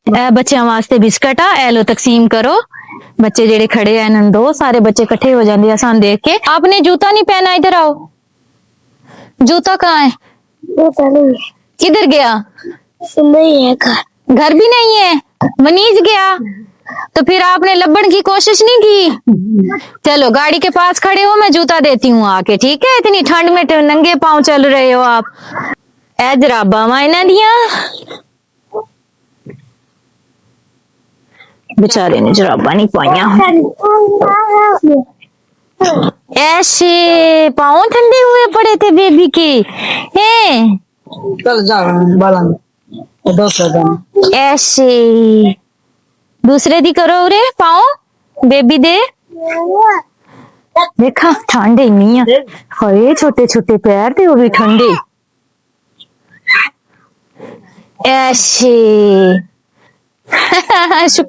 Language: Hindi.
बच्चों वास्ते बिस्कट आ, ए लो तकसीम करो। बच्चे जेड़े खड़े हैं इन्हन दो, सारे बच्चे इकट्ठे हो जाते हैं सान देख के। आपने जूता नहीं पहना, इधर आओ। जूता कहाँ है? किधर गया? नहीं है घर। घर भी नहीं है, मनीज गया। तो फिर आपने लब्बन की कोशिश नहीं की? चलो गाड़ी के पास खड़े हो, मैं जूता देती हूँ आके, ठीक है? इतनी ठंड में तो नंगे पांव चल रहे हो आप। ए जराबा मायना दिया, बेचारे ने जराबा नहीं पाइया। ऐसे पाँव ठंडे हुए पड़े थे बेबी के हैं। चल जा बाला ऐसे दूसरे दी करो उरे पाँव बेबी दे। देखा ठंड इन्नी है, हाय छोटे छोटे पैर थे वो भी ठंडे। ऐसे शुक्रिया।